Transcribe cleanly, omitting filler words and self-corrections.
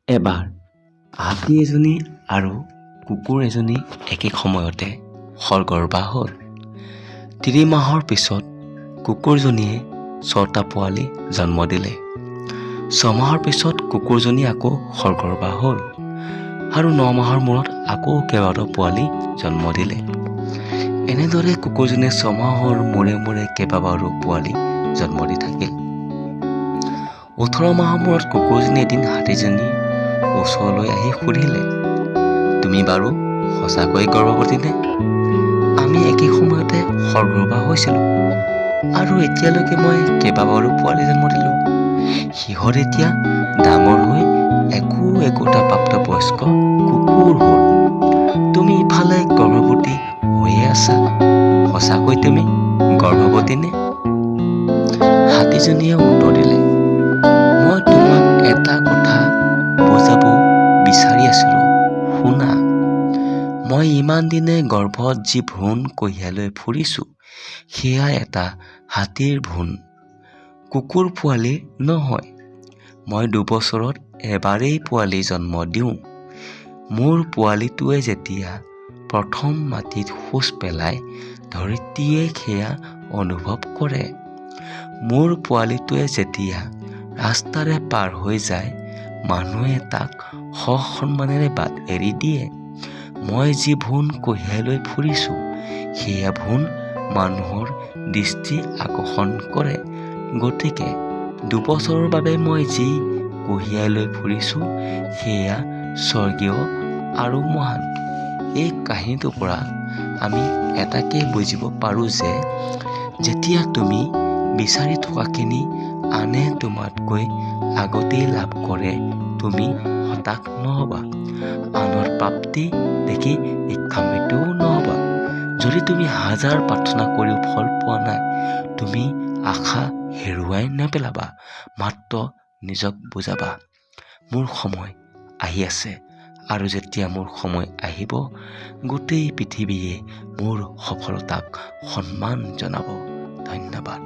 এবাৰ হাতী এজনী আৰু কুকুৰ এজনী একে সময়তে সৰগৰ্ভা হ'ল। ৩ মাহৰ পিছত কুকুৰজনীয়ে ৬টা পোৱালি জন্ম দিলে। ৬ মাহৰ পিছত কুকুৰজনী আকৌ সৰগৰ্ভা হ'ল আৰু ৯ মাহৰ মূৰত আকৌ কেইবাটাও পোৱালি জন্ম দিলে। এনেদৰে কুকুৰজনীয়ে ৬ মাহৰ মূৰে মূৰে কেইবাবাৰো পোৱালি জন্ম দি থাকিল। ১৮ মাহৰ মূৰত কুকুৰজনী এদিন হাতীজনীৰ ওচৰলৈ আহি সুধিলে, তুমি বাৰু সঁচাকৈ গৰ্ভৱতী নে? আমি একে সময়তে সৰগৰ্ভা হৈছিলো আৰু এতিয়ালৈকে মই কেইবাবাৰো পোৱালি জন্ম দিলো। সিহঁত এতিয়া ডাঙৰ হৈ একোটা প্ৰাপ্তবয়স্ক কুকুৰ হ'ল। তুমি ইফালে গৰ্ভৱতী হৈয়ে আছা। সঁচাকৈ তুমি গৰ্ভৱতী নে? হাতীজনীয়ে উত্তৰ দিলে, মই তোমাক এটা কথা বুজাব বিচাৰি আছিলো। শুনা, মই ইমান দিনে গৰ্ভত যি ভ্ৰূণ কঢ়িয়াই লৈ ফুৰিছো, সেয়া এটা হাতীৰ ভ্ৰূণ, কুকুৰ পোৱালিৰ নহয়। মই ২ বছৰত এবাৰেই পোৱালি জন্ম দিওঁ। মোৰ পোৱালিটোৱে যেতিয়া প্ৰথম মাটিত খোজ পেলায়, ধৰিত্ৰীয়ে সেয়া অনুভৱ কৰে। মোৰ পোৱালিটোৱে যেতিয়া ৰাস্তাৰে পাৰ হৈ যায়, মানুহে তাক সসন্মানেৰে বাট এৰি দিয়ে। মই যি ভ্ৰূণ কঢ়িয়াই লৈ ফুৰিছো, সেয়া ভ্ৰূণ মানুহৰ দৃষ্টি আকৰ্ষণ কৰে। গতিকে ২ বছৰৰ বাবে মই যি কঢ়িয়াই লৈ ফুৰিছো, সেয়া স্বৰ্গীয় আৰু মহান। এই কাহিনীটোৰ পৰা আমি এটাকে বুজিব পাৰোঁ যে যেতিয়া তুমি বিচাৰি থকাখিনি আনে তোমাতকৈ আগতেই লাভ কৰে, তুমি হতাশ নহবা। আনৰ প্ৰাপ্তি দেখি ঈৰ্ষান্বিতও নহবা। যদি তুমি হাজাৰ প্ৰাৰ্থনা কৰিও ফল পোৱা নাই, তুমি আশা হেৰুৱাই নেপেলাবা। মাত্ৰ নিজক বুজাবা, মোৰ সময় আহি আছে আৰু যেতিয়া মোৰ সময় আহিব, গোটেই পৃথিৱীয়ে মোৰ সফলতাক সন্মান জনাব। ধন্যবাদ।